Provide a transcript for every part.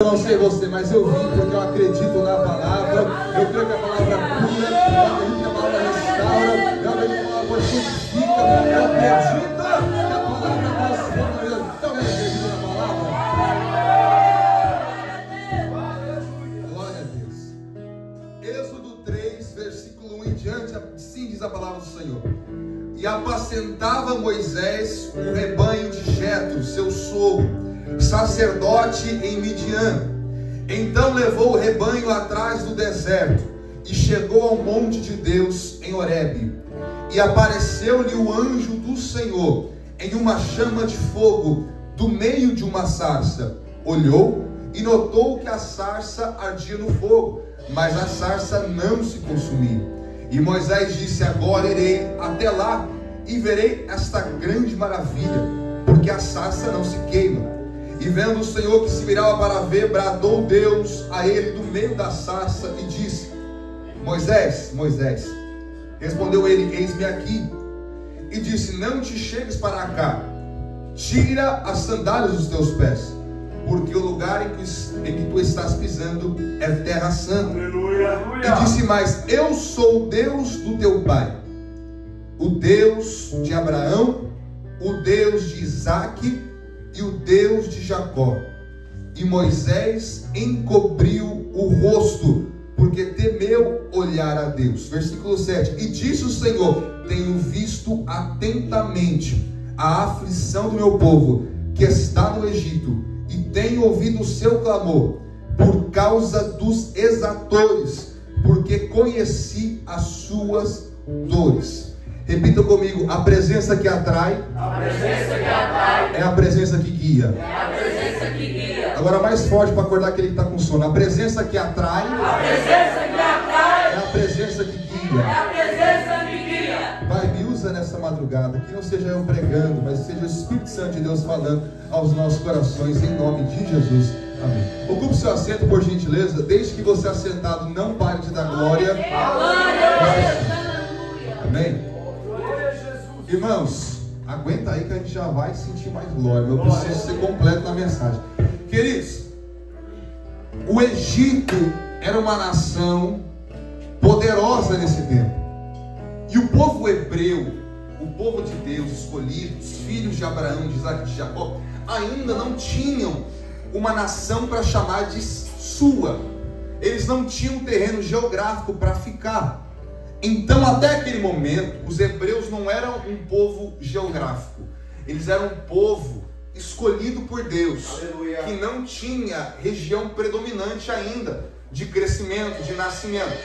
Eu não sei você, mas eu vim porque eu acredito na palavra. Eu creio que a palavra cura, eu acredito que a palavra restaura, eu acredito que a palavra fortifica, eu acredito que a palavra transforma a vida. Então, eu acredito na palavra. Glória a Deus. Êxodo 3, versículo 1 em diante, assim diz a palavra do Senhor. E apacentava Moisés o rebanho de Jetro, seu sogro, sacerdote em Midian. Então levou o rebanho atrás do deserto e chegou ao monte de Deus em Horebe. E apareceu-lhe o anjo do Senhor em uma chama de fogo do meio de uma sarça. Olhou e notou que a sarça ardia no fogo, mas a sarça não se consumia. E Moisés disse: agora irei até lá e verei esta grande maravilha, porque a sarça não se queima. E vendo o Senhor que se virava para ver, bradou Deus a ele do meio da sarça e disse: Moisés, Moisés. Respondeu ele: eis-me aqui. E disse: não te chegues para cá, tira as sandálias dos teus pés, porque o lugar em que tu estás pisando é terra santa. Aleluia. E disse mais: eu sou o Deus do teu pai, o Deus de Abraão, o Deus de Isaque e o Deus de Jacó. E Moisés encobriu o rosto, porque temeu olhar a Deus. Versículo 7. E disse o Senhor: tenho visto atentamente a aflição do meu povo que está no Egito, e tenho ouvido o seu clamor por causa dos exatores, porque conheci as suas dores. Repita comigo: a presença que atrai, é a presença que guia. Agora mais forte para acordar aquele que está com sono. A presença que atrai, é a presença que guia. Pai, me usa nessa madrugada, que não seja eu pregando, mas seja o Espírito Santo de Deus falando aos nossos corações, em nome de Jesus. Amém. Ocupe seu assento, por gentileza. Desde que você assentado, não pare de dar glória. Amém. Irmãos, aguenta aí que a gente já vai sentir mais glória. Eu preciso ser completo na mensagem. Queridos, o Egito era uma nação poderosa nesse tempo. E o povo hebreu, o povo de Deus escolhido, os filhos de Abraão, de Isaque e de Jacó, ainda não tinham uma nação para chamar de sua. Eles não tinham um terreno geográfico para ficar. Então, até aquele momento, os hebreus não eram um povo geográfico. Eles eram um povo escolhido por Deus. Aleluia. Que não tinha região predominante ainda de crescimento, de nascimento.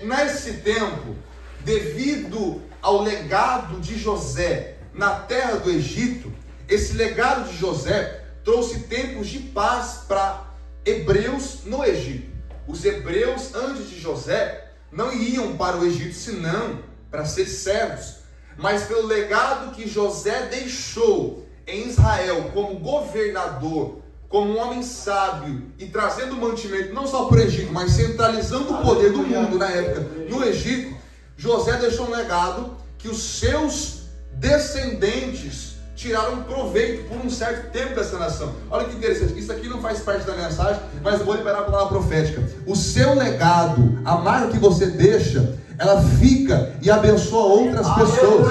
Nesse tempo, devido ao legado de José na terra do Egito, esse legado de José trouxe tempos de paz para hebreus no Egito. Os hebreus, antes de José, não iriam para o Egito senão para ser servos, mas pelo legado que José deixou em Israel como governador, como um homem sábio e trazendo mantimento não só para o Egito, mas centralizando o poder do mundo na época no Egito, José deixou um legado que os seus descendentes tiraram proveito por um certo tempo dessa nação. Olha que interessante, isso aqui não faz parte da mensagem, mas eu vou liberar a palavra profética. O seu legado, a marca que você deixa, ela fica e abençoa outras pessoas.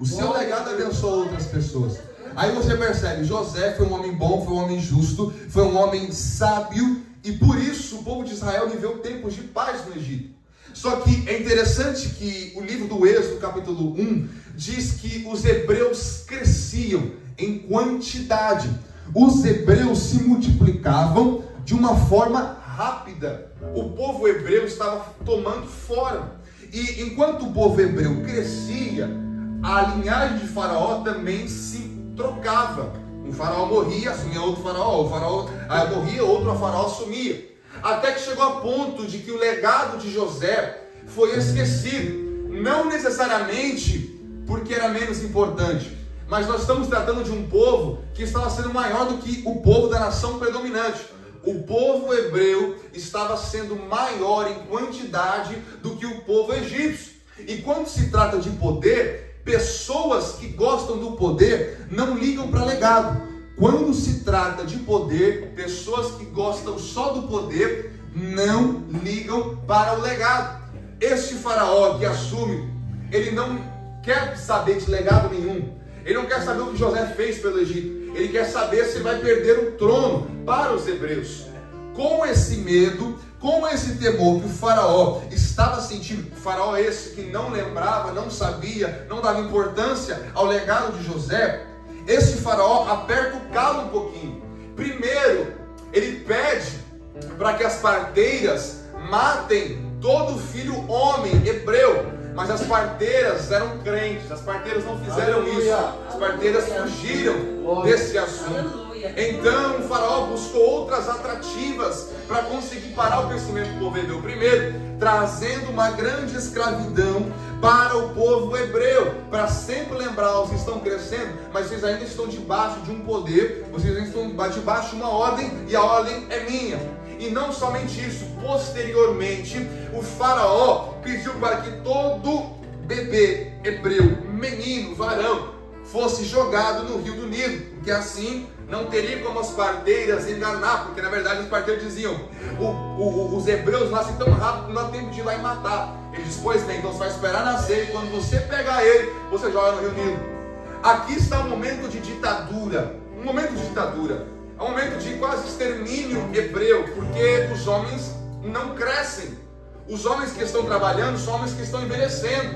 O seu legado abençoa outras pessoas. Aí você percebe, José foi um homem bom, foi um homem justo, foi um homem sábio, e por isso o povo de Israel viveu tempos de paz no Egito. Só que é interessante que o livro do Êxodo, capítulo 1, diz que os hebreus cresciam em quantidade. Os hebreus se multiplicavam de uma forma rápida. O povo hebreu estava tomando forma. E enquanto o povo hebreu crescia, a linhagem de Faraó também se trocava. Um faraó morria, assumia outro faraó. O faraó morria, outro faraó assumia. Até que chegou a ponto de que o legado de José foi esquecido. Não necessariamente porque era menos importante, mas nós estamos tratando de um povo que estava sendo maior do que o povo da nação predominante. O povo hebreu estava sendo maior em quantidade do que o povo egípcio. E quando se trata de poder, pessoas que gostam do poder não ligam para legado. quando se trata de poder, pessoas que gostam só do poder não ligam para o legado. Este faraó que assume, ele não quer saber de legado nenhum. Ele não quer saber o que José fez pelo Egito. Ele quer saber se ele vai perder o trono para os hebreus. Com esse medo, com esse temor que o faraó estava sentindo, o faraó esse que não lembrava, não sabia, não dava importância ao legado de José, esse faraó aperta o calo um pouquinho. Primeiro, ele pede para que as parteiras matem todo filho homem hebreu. Mas as parteiras eram crentes, as parteiras não fizeram isso, as parteiras fugiram desse assunto. Então o faraó buscou outras atrativas para conseguir parar o crescimento do povo hebreu. Primeiro, trazendo uma grande escravidão para o povo hebreu, para sempre lembrar: os que estão crescendo, mas vocês ainda estão debaixo de um poder, vocês ainda estão debaixo de uma ordem, e a ordem é minha. E não somente isso, posteriormente o faraó pediu para que todo bebê hebreu, menino, varão, fosse jogado no rio do Nilo, porque assim não teria como as parteiras enganar, porque na verdade os parteiros diziam: os hebreus nascem tão rápido que não dá tempo de ir lá e matar. Ele diz: pois bem, então você vai esperar nascer, e quando você pegar ele, você joga no rio Nilo. Aqui está um momento de ditadura, um momento de ditadura. É um momento de quase extermínio hebreu, porque os homens não crescem. Os homens que estão trabalhando são homens que estão envelhecendo.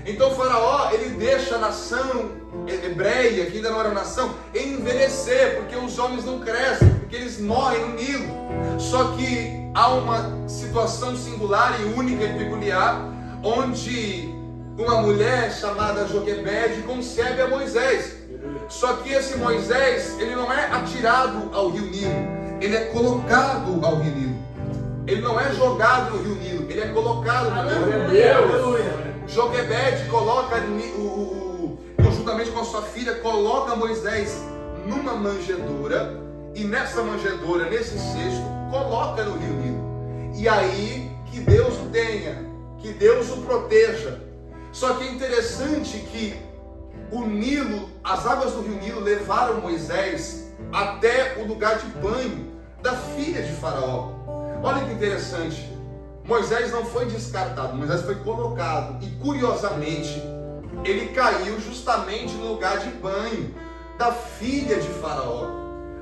Então o faraó, ele deixa a nação hebreia, que ainda não era nação, envelhecer, porque os homens não crescem, porque eles morrem no Nilo. Só que há uma situação singular e única e peculiar, onde uma mulher chamada Joquebede concebe a Moisés. Só que esse Moisés, ele não é atirado ao rio Nilo, ele é colocado ao rio Nilo. Ele não é jogado no rio Nilo, ele é colocado no rio Nilo. Joquebede coloca, conjuntamente com a sua filha, coloca Moisés numa manjedoura, e nessa manjedoura, nesse cesto, coloca no rio Nilo. E aí que Deus o tenha, que Deus o proteja. Só que é interessante que o Nilo, as águas do rio Nilo levaram Moisés até o lugar de banho da filha de Faraó. Olha que interessante, Moisés não foi descartado, Moisés foi colocado, e curiosamente ele caiu justamente no lugar de banho da filha de Faraó.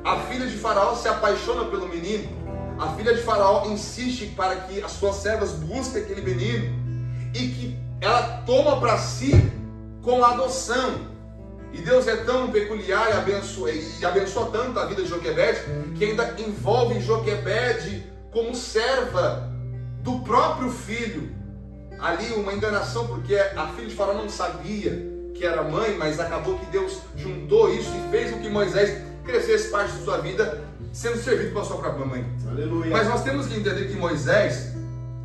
A filha de Faraó se apaixona pelo menino, a filha de Faraó insiste para que as suas servas busquem aquele menino, e que ela toma para si com adoção. E Deus é tão peculiar e abençoa tanto a vida de Joquebede, que ainda envolve Joquebede como serva do próprio filho. Ali uma enganação, porque a filha de Faraó não sabia que era mãe, mas acabou que Deus juntou isso e fez com que Moisés crescesse parte da sua vida sendo servido pela sua própria mãe. Aleluia. Mas nós temos que entender que Moisés,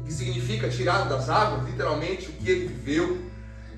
que significa tirado das águas, literalmente o que ele viveu,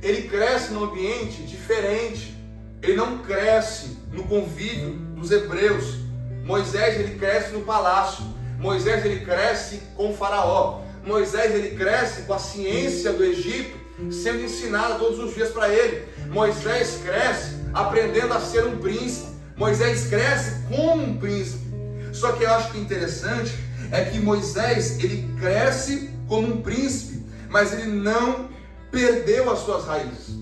ele cresce num ambiente diferente. Ele não cresce no convívio dos hebreus. Moisés, ele cresce no palácio. Moisés, ele cresce com o faraó. Moisés, ele cresce com a ciência do Egito sendo ensinada todos os dias para ele. Moisés cresce aprendendo a ser um príncipe. Moisés cresce como um príncipe. Só que eu acho que interessante é que Moisés, ele cresce como um príncipe, mas ele não perdeu as suas raízes.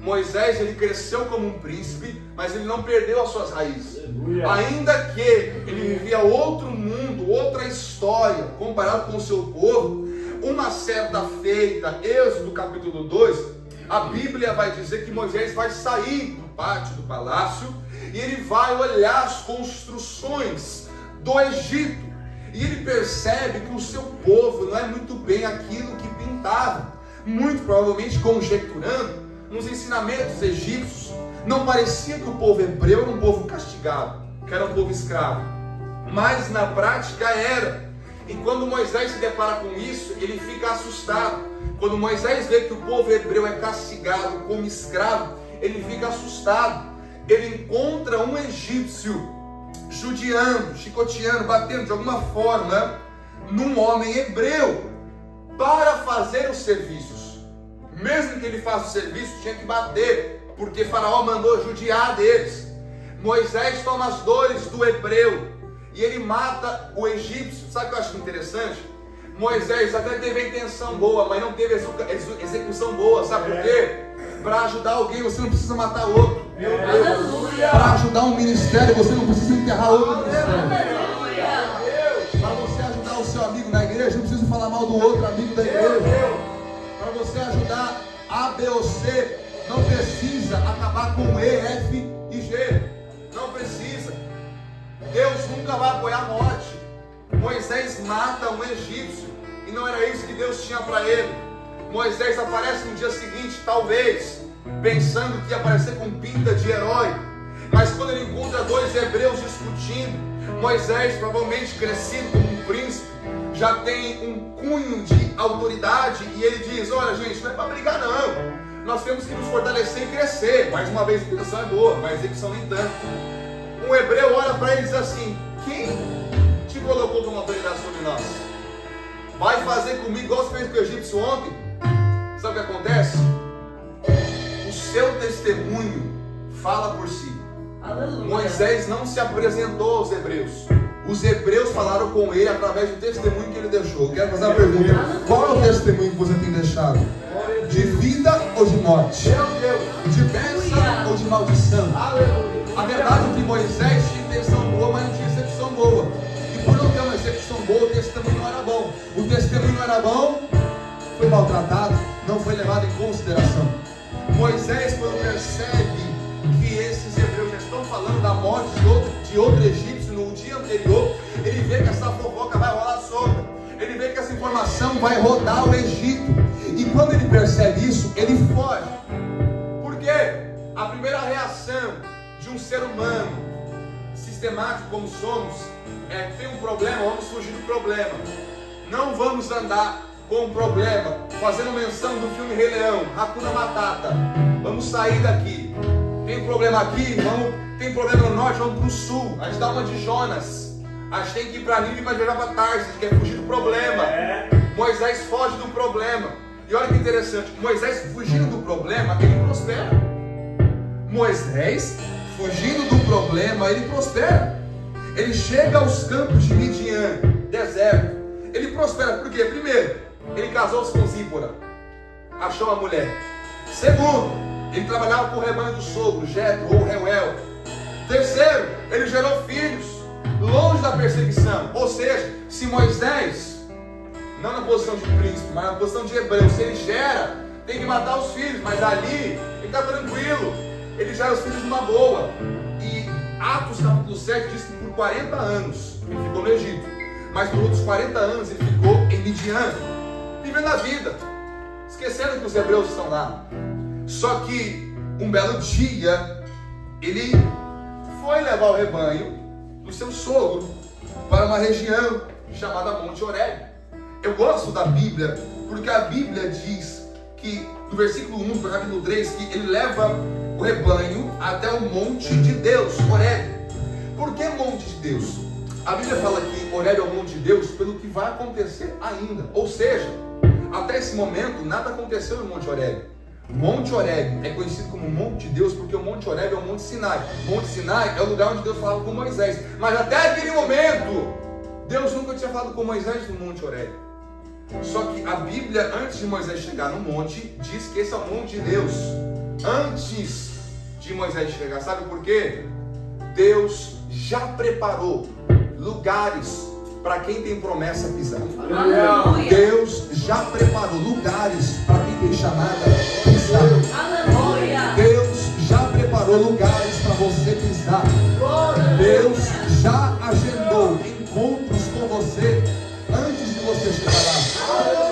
Moisés, ele cresceu como um príncipe, mas ele não perdeu as suas raízes. Aleluia. Ainda que ele vivia outro mundo, outra história, comparado com o seu povo, uma certa feita, Êxodo capítulo 2, a Bíblia vai dizer que Moisés vai sair do pátio do palácio e ele vai olhar as construções do Egito. E ele percebe que o seu povo não é muito bem aquilo que pintava. Muito provavelmente conjecturando, nos ensinamentos egípcios, não parecia que o povo hebreu era um povo castigado, que era um povo escravo, mas na prática era. E quando Moisés se depara com isso, ele fica assustado. Quando Moisés vê que o povo hebreu é castigado como escravo, ele fica assustado. Ele encontra um egípcio judiando, chicoteando, batendo de alguma forma num homem hebreu para fazer os serviços. Mesmo que ele faça o serviço, tinha que bater, porque Faraó mandou judiar deles. Moisés toma as dores do hebreu e ele mata o egípcio. Sabe o que eu acho interessante? Moisés até teve a intenção boa, mas não teve execução boa. Sabe por quê? Para ajudar alguém você não precisa matar outro. Para ajudar um ministério você não precisa enterrar outro ministério. Para você ajudar o seu amigo na igreja não precisa falar mal do outro amigo da igreja. Para você ajudar A, B ou C não precisa acabar com E, F e G. Não precisa. Deus nunca vai apoiar a morte. Moisés mata um egípcio e não era isso que Deus tinha para ele. Moisés aparece no dia seguinte, talvez pensando que ia aparecer com pinta de herói, mas quando ele encontra dois hebreus discutindo, Moisés, provavelmente crescido como um príncipe, já tem um cunho de autoridade e ele diz: olha gente, não é para brigar não, nós temos que nos fortalecer e crescer. Mais uma vez, a intenção é boa, mas a execução nem tanto. Um hebreu olha para ele e diz assim: quem te colocou como autoridade sobre nós? Vai fazer comigo igual você fez com o egípcio ontem? Sabe o que acontece? O seu testemunho fala por si. Aleluia. Moisés não se apresentou aos hebreus. Os hebreus falaram com ele através do testemunho que ele deixou. Eu quero fazer uma pergunta: qual é o testemunho que você tem deixado? De vida ou de morte? De bênção ou de maldição? A verdade é que Moisés tinha intenção boa, mas não tinha execução boa. E por não ter uma execução boa, o testemunho não era bom. O testemunho não era bom, foi maltratado, não foi levado em consideração. Moisés, quando percebe que esses hebreus já estão falando da morte de outro egípcio no dia anterior, ele vê que essa fofoca vai rolar solta. Ele vê que essa informação vai rodar o Egito. E quando ele percebe isso, ele foge. Por quê? A primeira reação de um ser humano sistemático como somos é: tem um problema, vamos fugir do problema. Não vamos andar com um problema fazendo menção do filme Rei Leão, Hakuna Matata. Vamos sair daqui. Tem um problema aqui, tem problema no norte, vamos para o sul. A gente dá uma de Jonas. A gente tem que ir para Nínive para viajar para Tarsis. A gente quer fugir do problema. Moisés foge do problema. E olha que interessante, Moisés fugindo do problema, ele prospera. Moisés fugindo do problema, ele prospera. Ele chega aos campos de Midian, deserto. Ele prospera por quê? Primeiro, ele casou-se com Zípora, achou uma mulher. Segundo, ele trabalhava com o rebanho do sogro, Jetro ou Reuel. Terceiro, ele gerou filhos, longe da perseguição. Ou seja, se Moisés, não na posição de príncipe, mas na posição de hebreu, se ele gera, tem que matar os filhos, mas ali ele está tranquilo, ele gera os filhos numa boa. E Atos capítulo 7 diz que por 40 anos ele ficou no Egito, mas por outros 40 anos ele ficou em Midian, vivendo a vida, esquecendo que os hebreus estão lá. Só que um belo dia ele foi levar o rebanho do seu sogro para uma região chamada Monte Horebe. Eu gosto da Bíblia porque a Bíblia diz que no versículo 1 do capítulo 3 que ele leva o rebanho até o monte de Deus, Horebe. Por que monte de Deus? A Bíblia fala que Horebe é o monte de Deus pelo que vai acontecer ainda. Ou seja, até esse momento nada aconteceu no Monte Horebe. Monte Horebe é conhecido como Monte de Deus porque o Monte Horebe é o Monte Sinai. Monte Sinai é o lugar onde Deus falava com Moisés. Mas até aquele momento, Deus nunca tinha falado com Moisés no Monte Horebe. Só que a Bíblia, antes de Moisés chegar no monte, diz que esse é o monte de Deus. Antes de Moisés chegar, sabe por quê? Deus já preparou lugares para quem tem promessa pisar. Aleluia. Deus já preparou lugares para quem tem chamada pisar. Aleluia. Deus já preparou lugares para você pisar. Deus já agendou encontros com você antes de você chegar lá.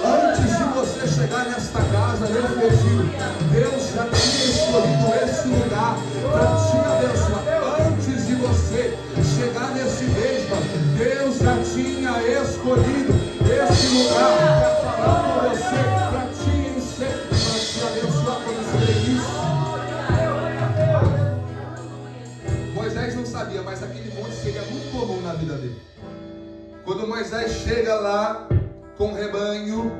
Antes de você chegar nesta casa, nesse retiro, Deus já tinha escolhido esse lugar para te abençoar. Antes de você chegar nesse mesmo, Deus já tinha escolhido esse lugar para falar com você, para te encher, para te abençoar quando você vê isso. Moisés não sabia, mas aquele monte seria muito comum na vida dele. Quando Moisés chega lá com o rebanho,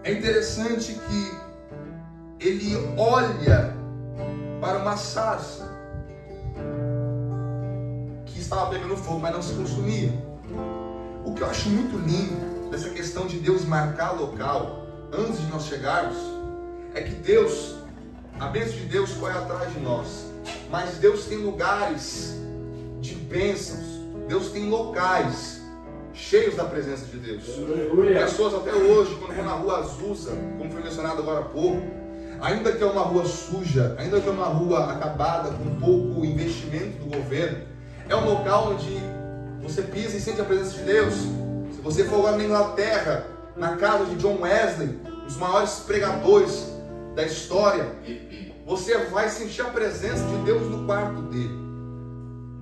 é interessante que ele olha para uma sarça. estava pegando fogo, mas não se consumia. O que eu acho muito lindo dessa questão de Deus marcar local antes de nós chegarmos é que Deus, a bênção de Deus corre atrás de nós, mas Deus tem lugares de bênçãos, Deus tem locais cheios da presença de Deus. Pessoas até hoje, quando vão na rua Azusa, como foi mencionado agora há pouco, ainda que é uma rua suja, ainda que é uma rua acabada, com pouco investimento do governo, é um local onde você pisa e sente a presença de Deus. Se você for lá na Inglaterra, na casa de John Wesley, um dos maiores pregadores da história, você vai sentir a presença de Deus no quarto dele.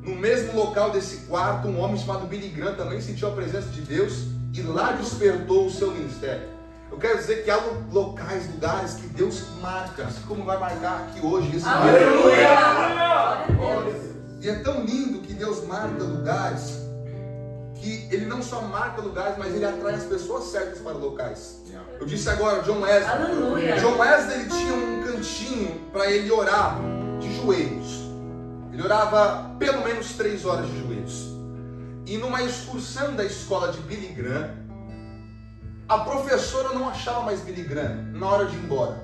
No mesmo local desse quarto, um homem chamado Billy Graham também sentiu a presença de Deus e lá despertou o seu ministério. Eu quero dizer que há locais, lugares que Deus marca, assim como vai marcar aqui hoje esse Aleluia! E é tão lindo que Deus marca lugares, que Ele não só marca lugares, mas Ele atrai as pessoas certas para locais. Eu disse agora, John Wesley. Aleluia! John Wesley, ele tinha um cantinho para ele orar de joelhos. Ele orava pelo menos 3 horas de joelhos. E numa excursão da escola de Billy Graham, a professora não achava mais Billy Graham na hora de ir embora.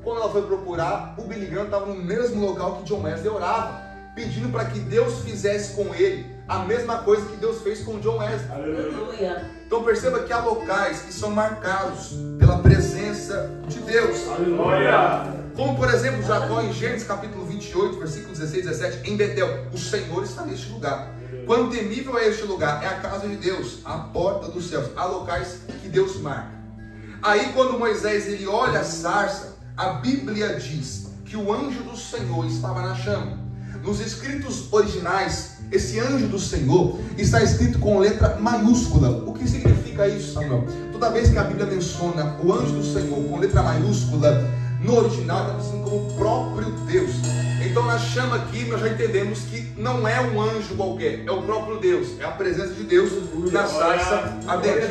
Quando ela foi procurar, o Billy Graham estava no mesmo local que John Wesley orava, pedindo para que Deus fizesse com ele a mesma coisa que Deus fez com John Wesley. Aleluia! Então perceba que há locais que são marcados pela presença de Deus. Aleluia! Como por exemplo Jacó em Gênesis capítulo 28, versículo 16 e 17, em Betel, o Senhor está neste lugar. Quão temível é este lugar? É a casa de Deus, a porta dos céus. Há locais que Deus marca. Aí quando Moisés ele olha a sarça, a Bíblia diz que o anjo do Senhor estava na chama. Nos escritos originais, esse anjo do Senhor está escrito com letra maiúscula. O que significa isso, Samuel? Toda vez que a Bíblia menciona o anjo do Senhor com letra maiúscula, no original está assim como o próprio Deus. Então na chama aqui nós já entendemos que não é um anjo qualquer, é o próprio Deus, é a presença de Deus na sarça ardente.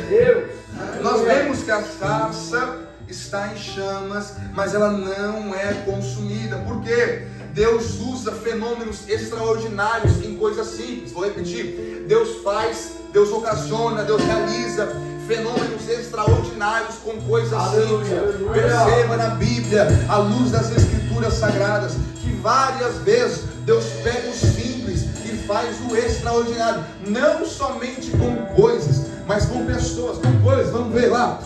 Nós vemos que a sarça está em chamas, mas ela não é consumida. Por quê? Deus usa fenômenos extraordinários em coisas simples. Vou repetir: Deus faz, Deus ocasiona, Deus realiza fenômenos extraordinários com coisas simples. Perceba na Bíblia, à luz das Escrituras Sagradas, que várias vezes Deus pega o simples e faz o extraordinário, não somente com coisas, mas com pessoas, com coisas. Vamos ver lá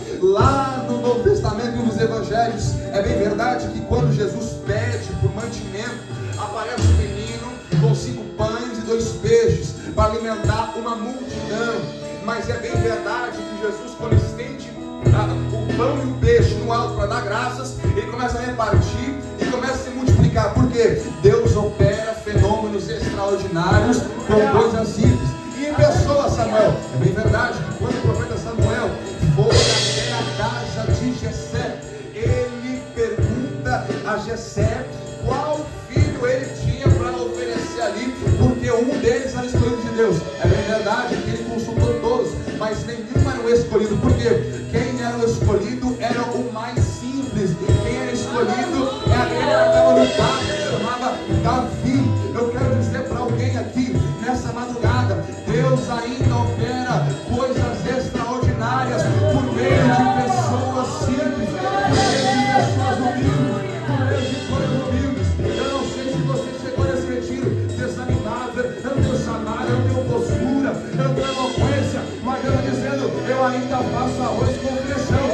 no Novo Testamento e nos Evangelhos, é bem verdade que quando Jesus pede por mantimento, aparece um menino com 5 pães e 2 peixes para alimentar uma multidão. Mas é bem verdade que Jesus, quando estende o pão e o peixe no alto para dar graças, ele começa a repartir e começa a se multiplicar. Por quê? Deus opera fenômenos extraordinários com coisas simples. E em pessoa, Samuel, é bem verdade que quando o profeta Samuel foi até a casa de Jessé, ele pergunta a Jessé qual filho ele tinha para oferecer ali, porque um deles era escolhido de Deus. É bem verdade que ele consultou todos, mas nenhum era o escolhido. Por quê? Quem era o escolhido era o mais simples. Quem era escolhido é aquele que estava no pátio, que chamava Davi. Eu quero dizer para alguém aqui nessa madrugada, Deus ainda opera coisas extraordinárias por meio de pessoas simples, por meio de pessoas humildes, por meio de coisas humildes. Eu não sei se você chegou nesse retiro desanimado, eu não tenho chamada, eu não tenho postura, eu não tenho eloquência, mas eu estou dizendo, eu ainda faço arroz com feijão.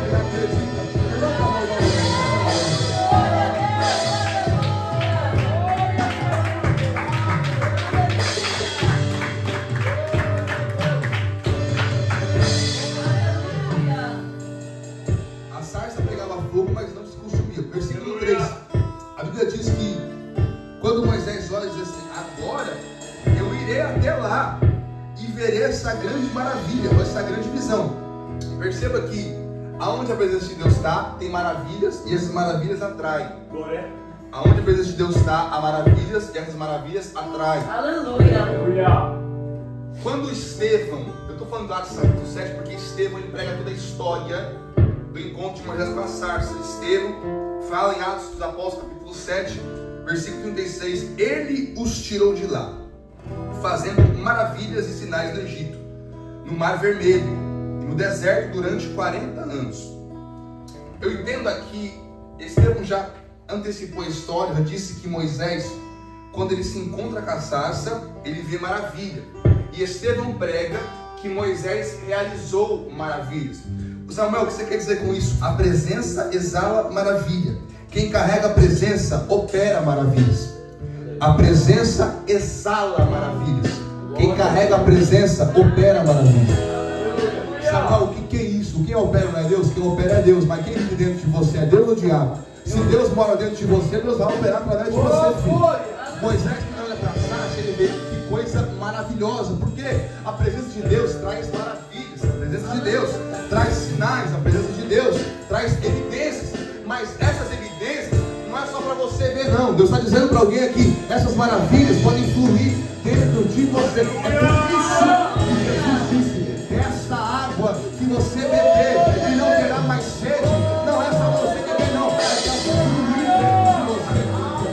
Eu acredito. Levanta a mão. A sarça pegava fogo, mas não se consumia. Versículo 3. A Bíblia diz que quando Moisés olha, diz assim: agora eu irei até lá e verei essa grande maravilha, essa grande visão. Perceba que aonde a presença de Deus está, tem maravilhas, e essas maravilhas atraem. Aonde a presença de Deus está, há maravilhas, e essas maravilhas atraem. Aleluia! Quando Estevão, eu estou falando do Atos capítulo 7 porque Estevão ele prega toda a história do encontro de Moisés com a sarça. Estevão fala em Atos dos Apóstolos capítulo 7 versículo 36, ele os tirou de lá, fazendo maravilhas e sinais no Egito, no Mar Vermelho e no deserto durante 40 anos. Eu entendo aqui, Estevão já antecipou a história, já disse que Moisés, quando ele se encontra com a sarça, ele vê maravilha. E Estevão prega que Moisés realizou maravilhas. Samuel, o que você quer dizer com isso? A presença exala maravilha. Quem carrega a presença opera maravilhas. A presença exala maravilhas. Quem carrega a presença opera maravilhas. Samuel, o que é isso? Quem opera não é Deus? Quem opera é Deus. Mas quem vive dentro de você é Deus ou o diabo? Se Deus mora dentro de você, Deus vai operar através de você, filho. Moisés, quando olha para a sarça, ele vê que coisa maravilhosa. Porque a presença de Deus traz maravilhas. A presença de Deus traz sinais. A presença de Deus traz evidências. Mas essas evidências não é só para você ver, não. Deus está dizendo para alguém aqui: essas maravilhas podem fluir dentro de você. É por isso que Jesus disse: esta água que você beber e não terá mais sede, não é só você beber, não. É para fluir dentro de você.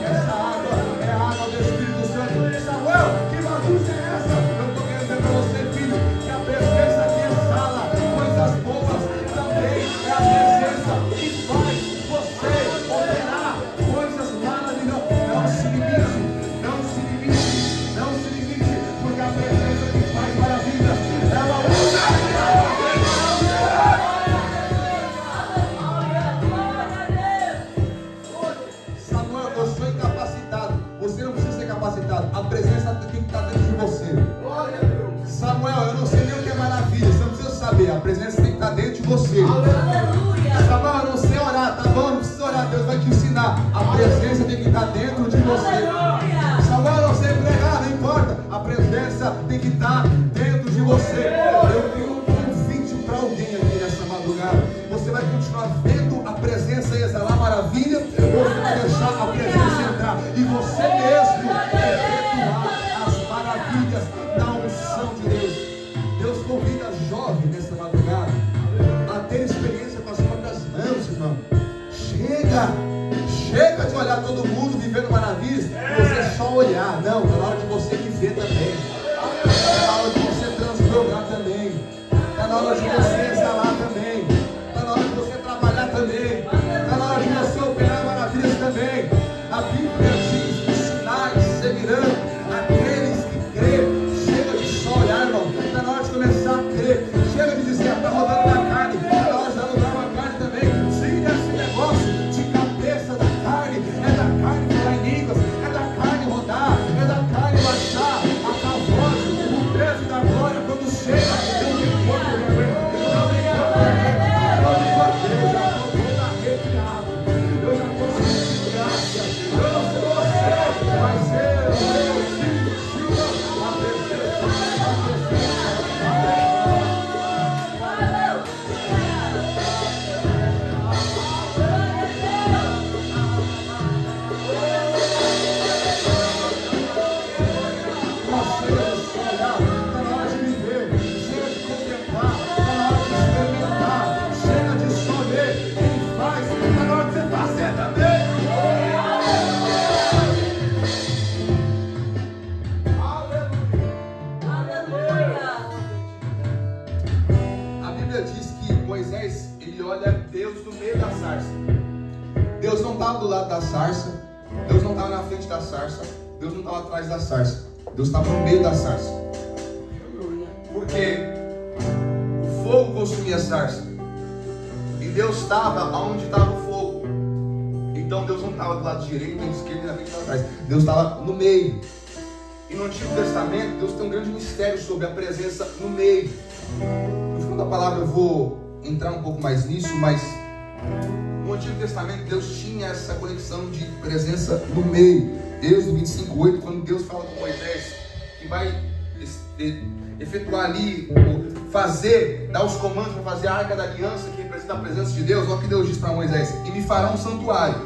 Essa água é a água do Espírito Santo. Samuel, que bagunça é essa? Eu estou querendo dizer para você, filho, que a presença que exala coisas boas também é a presença que faz você operar coisas maravilhosas. Não se limite, não se limite, não se limite, porque a presença que faz maravilhas, ela usa. Samuel, eu sou incapacitado. Você não precisa ser capacitado. A presença tem que estar dentro de você. Samuel, eu não sei nem o que é maravilha. Você não precisa saber. A presença tem que estar dentro de você. Samuel, eu não sei orar. Tá bom, não precisa orar. Deus vai te ensinar. A presença tem que estar dentro de você. Samuel, eu não sei pregar. Não importa. A presença tem que estar dentro de você. Eu tenho um convite para alguém aqui nessa madrugada. Você vai continuar vendo a presença exalar maravilha, ou você vai deixar a presença entrar e você mesmo efetuar as maravilhas na unção de Deus. Deus convida jovem nessa madrugada a ter experiência com as próprias mãos, irmão. Chega de olhar todo mundo vivendo maravilhas e você só olhar. Não, é na hora de você viver também. É na hora de você transbordar também. É na hora de você exalar também. É na hora de você trabalhar também. É na hora de você operar maravilhas também. A Bíblia diz que sinais seguirão aqueles que crêem. Chega de só olhar, irmão. Está na hora de começar a crer. Chega de dizer, está rodando na carne. Está na hora de alugar uma carne também. Tira esse negócio de cabeça da carne. É da carne falar em línguas. É da carne rodar. É da carne baixar. A tal voz, o peso da glória quando chega. Eu me encontro, meu irmão. Eu já estou sentindo graça. Eu não sei você, mas eu sinto a presença. Deus não estava do lado da sarça, Deus não estava na frente da sarça, Deus não estava atrás da sarça, Deus estava no meio da sarça. Porque o fogo consumia a sarça e Deus estava onde estava o fogo. Então Deus não estava do lado direito, nem esquerdo, nem na frente nem atrás. Deus estava no meio. E no Antigo Testamento Deus tem um grande mistério sobre a presença no meio. No final da palavra eu vou entrar um pouco mais nisso, mas no Antigo Testamento Deus tinha essa conexão de presença no meio. Êxodo 25:8, quando Deus fala com Moisés que vai efetuar ali, dar os comandos para fazer a Arca da Aliança, que representa a presença de Deus. Olha o que Deus diz para Moisés: e me fará um santuário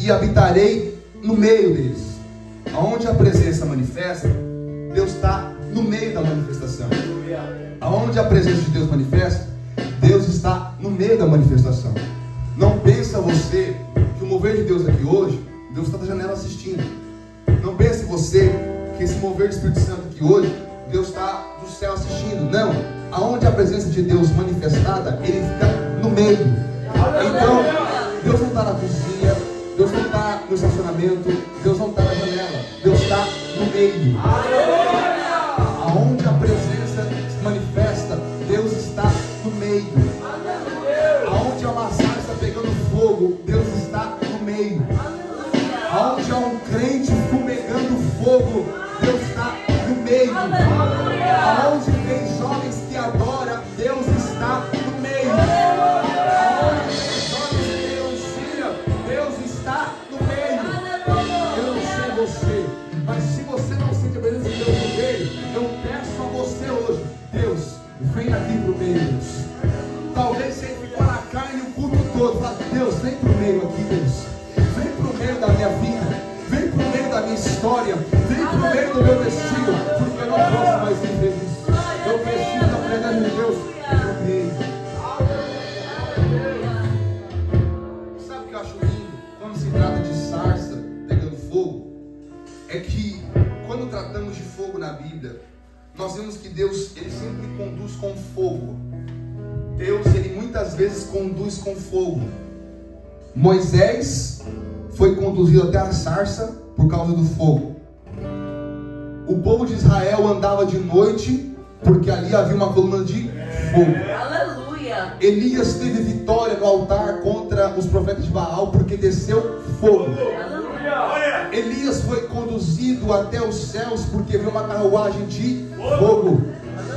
e habitarei no meio deles. Aonde a presença manifesta, Deus está no meio da manifestação. Aonde a presença de Deus manifesta, Deus está no meio da manifestação. Não pensa você que o mover de Deus aqui hoje, Deus está das janelas assistindo. Não pense você que esse mover do Espírito Santo aqui hoje, Deus está do céu assistindo. Não. Aonde a presença de Deus manifestada, Ele fica no meio. Então, Deus não está na cozinha, Deus não está no estacionamento, Deus não está na janela, Deus está no meio. Aonde a presença se manifesta, Deus está no meio. Aonde a maçã está pegando fogo, Deus está no meio. Aonde há um crente fumegando fogo, Deus está no meio. Aonde tem jovens que adoram, Deus está no meio. Aonde tem jovens que denunciam, Deus está no meio. Eu não sei você, mas se você não sente a presença de Deus no meio, eu peço a você hoje, Deus, vem aqui pro meio, Deus. Talvez você ficou na carne o culto todo, fala, Deus, vem pro meio aqui, Deus. Vem pro meio da minha vida, vem pro meio da minha história, vem pro meio do meu destino, porque eu não posso mais viver isso. Eu preciso da presença de Deus no meio. Sabe o que eu acho lindo quando se trata de sarça pegando fogo? É que quando tratamos de fogo na Bíblia, nós vemos que Deus, Ele sempre conduz com fogo. Deus, Ele muitas vezes conduz com fogo. Moisés foi conduzido até a sarça por causa do fogo. O povo de Israel andava de noite porque ali havia uma coluna de fogo. Aleluia. Elias teve vitória no altar contra os profetas de Baal porque desceu fogo. Aleluia. Elias foi conduzido até os céus porque veio uma carruagem de fogo.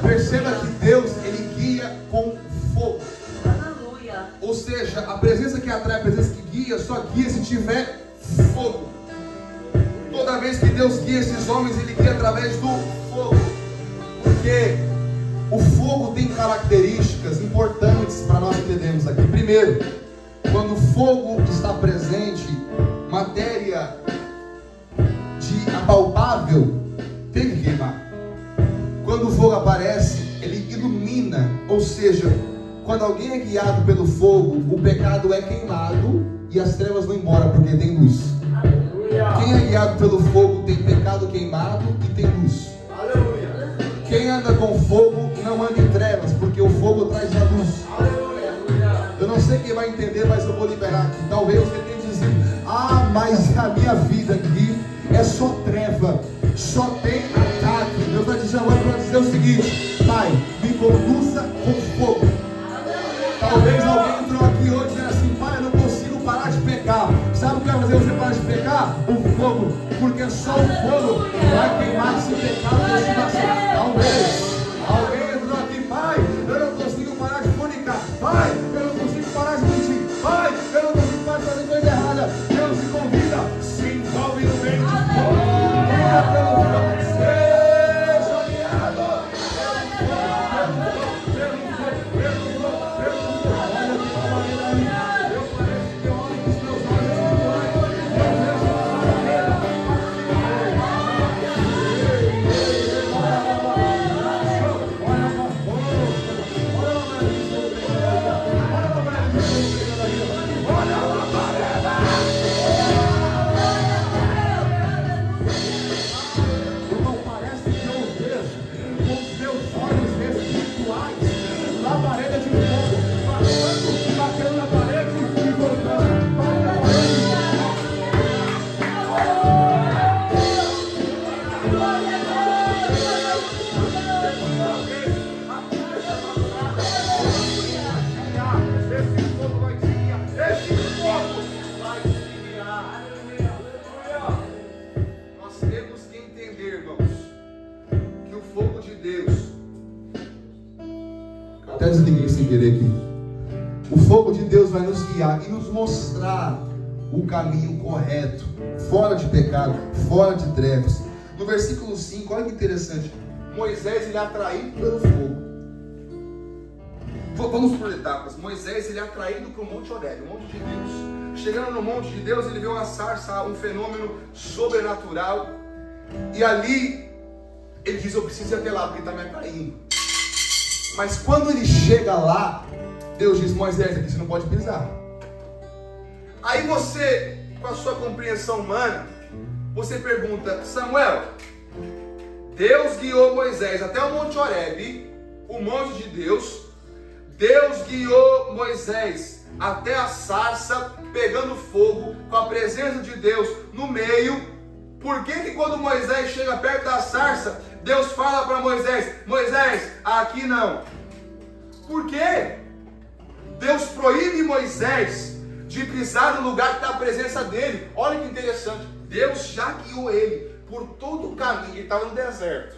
Perceba que Deus, Ele guia com fogo. Aleluia. Ou seja, a presença que atrai, a presença que guia, só guia se tiver fogo. Toda vez que Deus guia esses homens, Ele guia através do fogo. Porque o fogo tem características importantes para nós entendermos aqui. Primeiro, quando o fogo está presente, matéria de apalpável tem que queimar. Quando o fogo aparece, ele ilumina. Ou seja, quando alguém é guiado pelo fogo, o pecado é queimado e as trevas vão embora porque tem luz. Aleluia. Quem é guiado pelo fogo tem pecado queimado e tem luz. Aleluia. Quem anda com fogo não anda em trevas, porque o fogo traz a luz. Aleluia. Eu não sei quem vai entender, mas eu vou liberar aqui. Talvez você tenha dizendo, ah, mas a minha vida aqui é só treva, só tem ataque. Deus vai dizer agora para dizer o seguinte: Pai, me conduza com fogo. Talvez alguém entrou aqui hoje dizendo assim: Pai, eu não consigo parar de pecar. Sabe o que vai fazer você parar de pecar? O fogo, porque só o fogo vai queimar esse pecado da estimação. Talvez alguém entrou aqui: Pai, eu não consigo parar de fornicar. Pai, eu não consigo parar de mentir. Pai, eu não consigo parar de fazer coisa errada. Deus te convida, se envolve no meio de fogo. Venha pelo fogo, seja guiado. Até desliguei sem querer aqui. O fogo de Deus vai nos guiar e nos mostrar o caminho correto, fora de pecado, fora de trevas. No versículo 5, olha que interessante. Moisés, ele é atraído pelo fogo. Vamos por etapas. Moisés, ele é atraído para o Monte Horebe, o Monte de Deus. Chegando no Monte de Deus, ele vê uma sarça, um fenômeno sobrenatural. E ali, ele diz: eu preciso ir até lá, porque está me atraindo. Mas quando ele chega lá, Deus diz: Moisés, aqui você não pode pisar. Aí você, com a sua compreensão humana, você pergunta: Samuel, Deus guiou Moisés até o Monte Horebe, o monte de Deus. Deus guiou Moisés até a sarça, pegando fogo, com a presença de Deus no meio. Por que que quando Moisés chega perto da sarça, Deus fala para Moisés: Moisés, aqui não? Por quê? Deus proíbe Moisés de pisar no lugar que está a presença dele. Olha que interessante. Deus já guiou ele por todo o caminho. Ele estava no deserto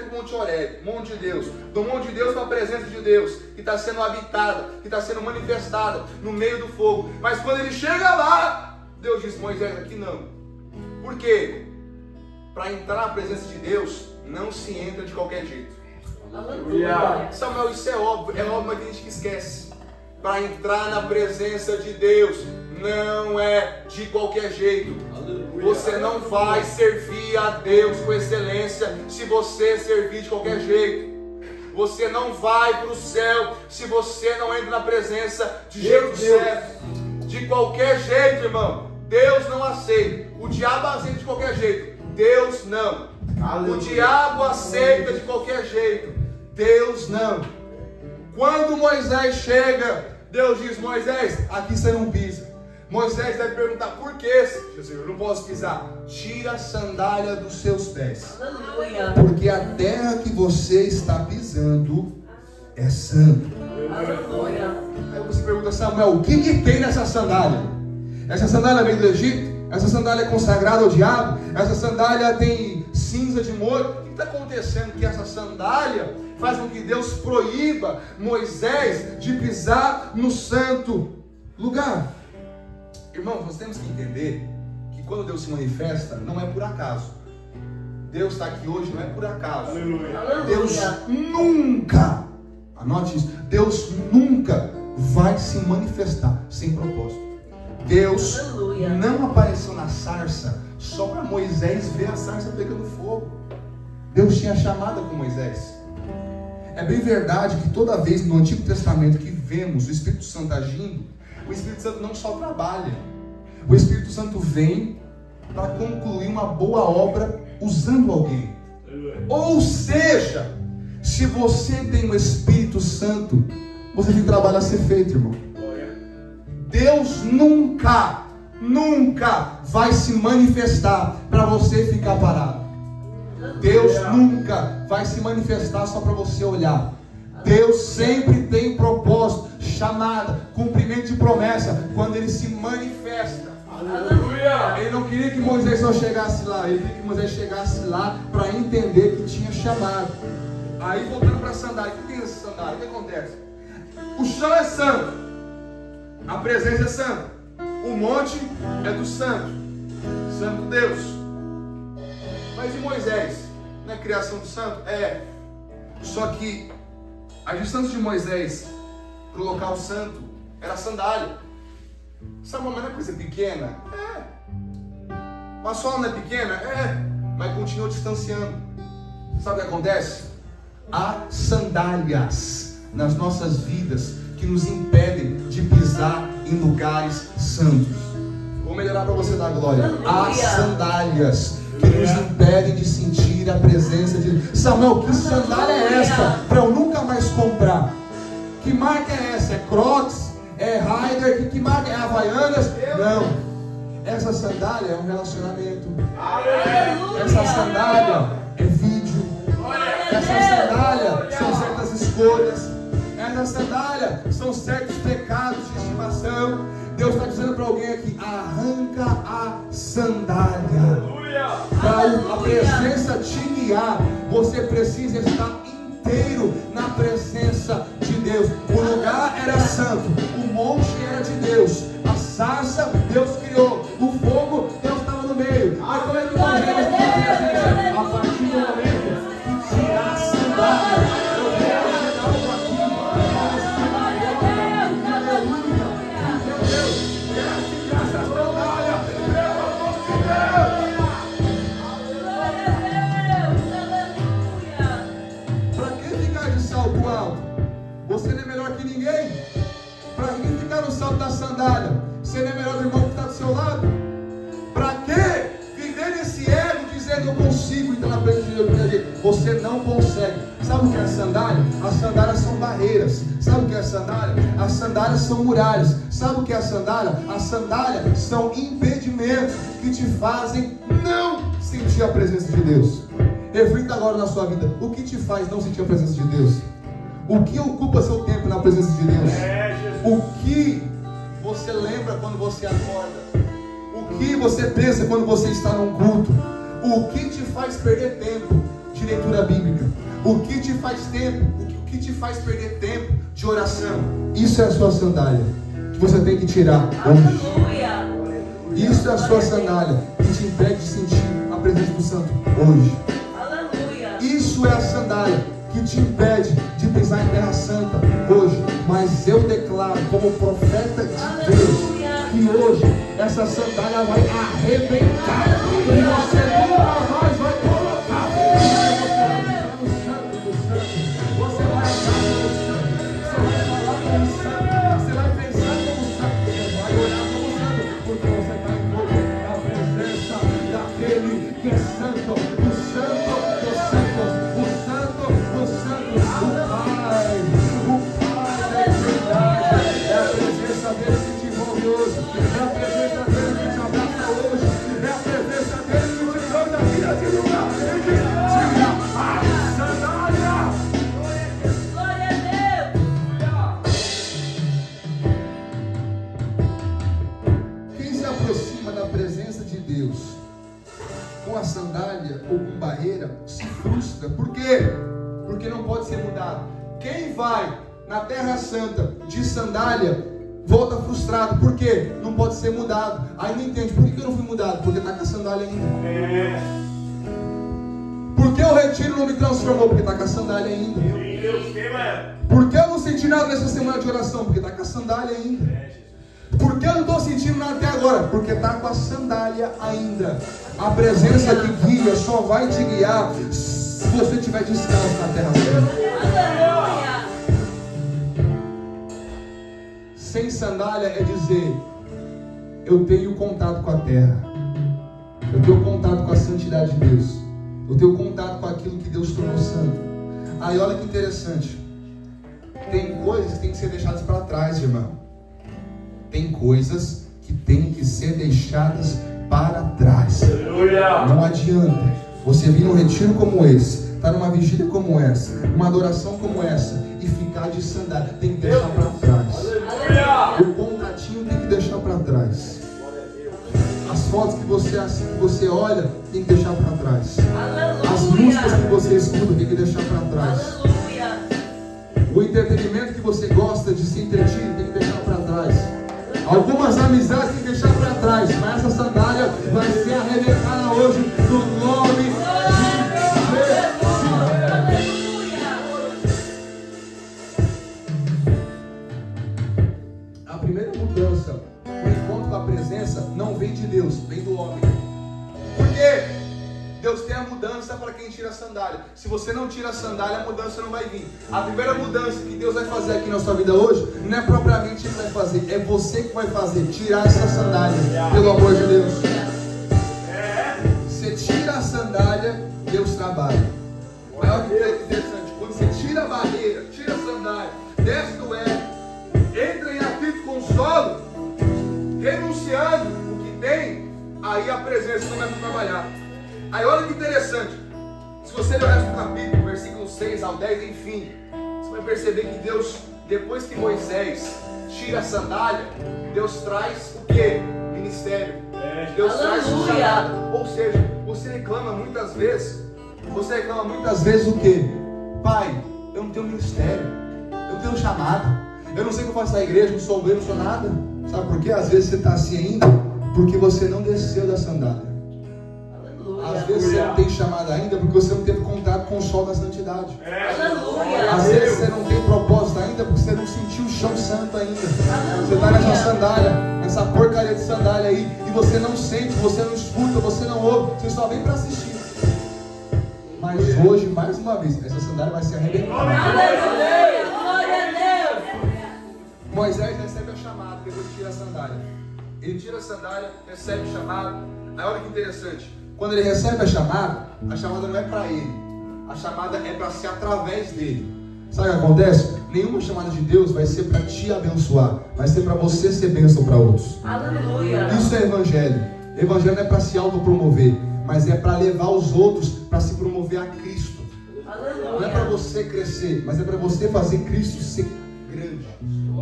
do Monte Horebe, monte de Deus. Do monte de Deus com a presença de Deus, que está sendo habitada, que está sendo manifestada no meio do fogo. Mas quando ele chega lá, Deus diz: Moisés, aqui não. Por quê? Para entrar na presença de Deus, não se entra de qualquer jeito. Aleluia. Samuel, isso é óbvio, mas tem gente que esquece. Para entrar na presença de Deus, não é de qualquer jeito. Você não vai servir a Deus com excelência se você servir de qualquer jeito. Você não vai para o céu se você não entra na presença de jeito certo. De qualquer jeito, irmão. Deus não aceita. O diabo aceita de qualquer jeito. Deus não. O diabo aceita de qualquer jeito. Deus não. Quando Moisés chega, Deus diz: Moisés, aqui você não pisa. Moisés deve perguntar: por que, Jesus? Eu não posso pisar. Tira a sandália dos seus pés. Aleluia. Porque a terra que você está pisando é santa. Aleluia. Aí você pergunta: Samuel, o que tem nessa sandália? Essa sandália veio do Egito? Essa sandália é consagrada ao diabo? Essa sandália tem cinza de molho? O que está acontecendo? Que essa sandália faz com que Deus proíba Moisés de pisar no santo lugar. Irmãos, nós temos que entender que quando Deus se manifesta, não é por acaso. Deus está aqui hoje não é por acaso. Aleluia. Deus nunca, anote isso, Deus nunca vai se manifestar sem propósito. Deus Aleluia. não apareceu na sarça só para Moisés ver a sarça pegando fogo. Deus tinha chamada com Moisés. É bem verdade que toda vez no Antigo Testamento que vemos o Espírito Santo agindo, o Espírito Santo não só trabalha, o Espírito Santo vem para concluir uma boa obra usando alguém. Ou seja, se você tem o Espírito Santo, você tem trabalho a ser feito, irmão. Deus nunca vai se manifestar para você ficar parado. Deus nunca vai se manifestar só para você olhar. Deus sempre tem propósito, chamada, cumprimento de promessa quando Ele se manifesta. Aleluia. Ele não queria que Moisés só chegasse lá, ele queria que Moisés chegasse lá para entender que tinha chamado. Aí voltando para a sandália, o que tem nessa sandália? O que acontece? O chão é santo, a presença é santa, o monte é do santo, santo Deus. Mas e Moisés? Não é criação do santo? É. Só que a distância de Moisés para o local santo era a sandália. Sabe, mas não é coisa pequena? É. Mas só não é pequena? É. Mas continua distanciando. Sabe o que acontece? Há sandálias nas nossas vidas que nos impedem de pisar em lugares santos. Vou melhorar para você dar glória. Há sandálias que nos impedem de sentir a presença de Deus. Samuel, que sandália é essa para eu nunca mais comprar? Que marca é essa? É Crocs? É Ryder? Que marca? É Havaianas? Não. Essa sandália é um relacionamento. Essa sandália é vídeo. Essa sandália são certas escolhas. Essa sandália são certos pecados de estimação. Deus está dizendo para alguém aqui: arranca a sandália. Para a presença te guiar, você precisa estar inteiro na presença de Deus. O lugar era santo, o monte era de Deus, a sarça Deus criou, o fogo Deus estava no meio. Mas como é que nós vamos ter presença? A partir do momento que tirar a sandália. Eu quero chegar algo aqui. Meu Deus, desce essa sandália, pelo amor de Deus. Salto alto, você não é melhor que ninguém. Para quem ficar no salto da sandália, você não é melhor do irmão que está do seu lado? Para que não consigo entrar na presença de Deus. Você não consegue. Sabe o que é a sandália? As sandálias são barreiras. Sabe o que é a sandália? As sandálias são muralhas. Sabe o que é a sandália? As sandálias são impedimentos que te fazem não sentir a presença de Deus. Reflita agora na sua vida. O que te faz não sentir a presença de Deus? O que ocupa seu tempo na presença de Deus? O que você lembra quando você acorda? O que você pensa quando você está num culto? O que te faz perder tempo de leitura bíblica? O que te faz perder tempo de oração? Isso é a sua sandália que você tem que tirar hoje. Isso é a sua sandália que te impede de sentir a presença do Santo hoje. Isso é a sandália que te impede de pisar em terra santa hoje. Mas eu declaro como profeta de Deus que hoje essa sandália vai arrebentar e você nunca mais vai colocar. Você vai andar como santo, você vai falar como santo, você vai pensar como santo, você vai olhar como santo, porque você está envolvido na presença daquele que é santo, o santo dos santos, o santo dos santos, o Pai da eternidade. É a presença dele que te envolve hoje, é a presença dele que te abraça hoje, é a presença dele que te manda aqui naquele lugar. Ele tira a sandália. Glória a Deus. Quem se aproxima da presença de Deus com a sandália ou com barreira se frustra. Por quê? Porque não pode ser mudado. Quem vai na Terra Santa de sandália volta frustrado. Por quê? Não pode ser mudado. Aí não entende. Por que eu não fui mudado? Porque está com a sandália ainda. Por que o retiro não me transformou? Porque está com a sandália ainda. Por que eu não senti nada nessa semana de oração? Porque está com a sandália ainda. Por que eu não estou sentindo nada até agora? Porque está com a sandália ainda. A presença que guia só vai te guiar se você estiver descalço na terra santa. Sem sandália é dizer: eu tenho contato com a terra, eu tenho contato com a santidade de Deus, eu tenho contato com aquilo que Deus tornou santo. Aí olha que interessante, tem coisas que têm que ser deixadas para trás, irmão. Tem coisas que têm que ser deixadas para trás. Não adianta você vir num retiro como esse, estar numa vigília como essa, uma adoração como essa e ficar de sandália. Tem que deixar para trás. O contatinho tem que deixar para trás. As fotos que você olha tem que deixar para trás. As músicas que você escuta tem que deixar para trás. O entretenimento que você gosta de se entreter tem que deixar para trás. Algumas amizades tem que deixar para trás, mas essa sandália vai ser arrebentada hoje no nome de Jesus. A primeira mudança, o encontro com a presença, não vem de Deus, vem do homem. Por quê? Deus tem a mudança para quem tira a sandália. Se você não tira a sandália, a mudança não vai vir. A primeira mudança que Deus vai fazer aqui na sua vida hoje, não é propriamente Ele vai fazer, é você que vai fazer. Tirar essa sandália, pelo amor de Deus. Você tira a sandália, Deus trabalha. Olha que interessante, quando você tira a barreira, tira a sandália, desce do ego, entra em atrito com o solo, renunciando o que tem, aí a presença começa a trabalhar. Aí olha que interessante, se você ler o resto do capítulo, versículo 6 ao 10, enfim, você vai perceber que Deus, depois que Moisés tira a sandália, Deus traz o que? Ministério. Deus traz o chamado. Ou seja, você reclama muitas vezes o que? Pai, eu não tenho ministério, eu não tenho chamado, eu não sei o que eu faço na igreja, não sou obreiro, não sou nada. Sabe por quê? Às vezes você está assim ainda, porque você não desceu da sandália. Às vezes você não tem chamada ainda porque você não teve contato com o sol da santidade. Às vezes você não tem propósito ainda porque você não sentiu o chão santo ainda. Você está nessa sandália, nessa porcaria de sandália aí, e você não sente, você não escuta, você não ouve, você só vem para assistir. Mas hoje, mais uma vez, essa sandália vai ser arrebentada. Moisés recebe a chamada, depois tira a sandália. Ele tira a sandália, recebe o chamado. Aí olha que interessante. quando ele recebe a chamada não é para ele. A chamada é para ser através dele. Sabe o que acontece? Nenhuma chamada de Deus vai ser para te abençoar, vai ser para você ser bênção para outros. Aleluia. Isso é evangelho. Evangelho não é para se autopromover, mas é para levar os outros para se promover a Cristo. Aleluia. Não é para você crescer, mas é para você fazer Cristo ser grande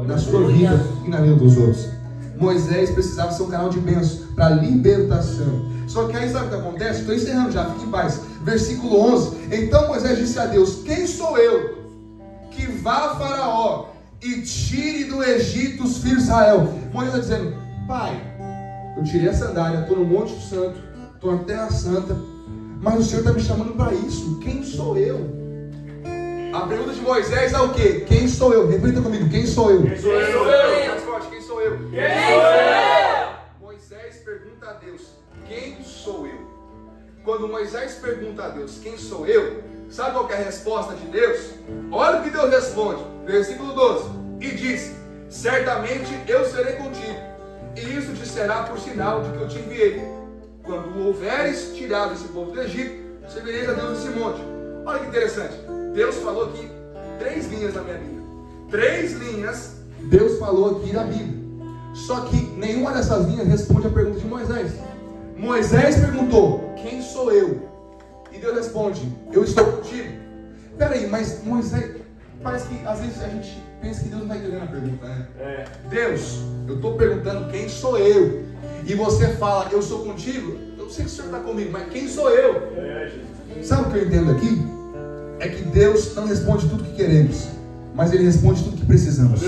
na sua vida e na vida dos outros. Moisés precisava ser um canal de bênção para libertação. Só que aí sabe o que acontece? Estou encerrando já, fique em paz. Versículo 11. Então Moisés disse a Deus: quem sou eu que vá a Faraó e tire do Egito os filhos de Israel? Moisés está dizendo: Pai, eu tirei a sandália, estou no Monte Santo, estou na Terra Santa, mas o Senhor está me chamando para isso. Quem sou eu? A pergunta de Moisés é o quê? Quem sou eu? Repita comigo: quem sou eu? Quem sou eu? Quem sou eu? Mais forte, quem sou eu? Quem sou eu? Moisés pergunta a Deus: quem sou eu? Quando Moisés pergunta a Deus: quem sou eu? Sabe qual que é a resposta de Deus? Olha o que Deus responde, versículo 12. E diz: certamente eu serei contigo, e isso te será por sinal de que eu te enviei. Quando houveres tirado esse povo do Egito, servireis a Deus nesse monte. Olha que interessante. Deus falou aqui 3 linhas na minha Bíblia. 3 linhas Deus falou aqui na Bíblia. Só que nenhuma dessas linhas responde a pergunta de Moisés. Moisés perguntou: quem sou eu? E Deus responde: eu estou contigo. Peraí, mas Moisés, parece que às vezes a gente pensa que Deus não está entendendo a pergunta, né? Deus, eu estou perguntando quem sou eu, e você fala: eu sou contigo. Eu sei que o Senhor está comigo, mas quem sou eu? Sabe o que eu entendo aqui? É que Deus não responde tudo que queremos, mas Ele responde tudo que precisamos.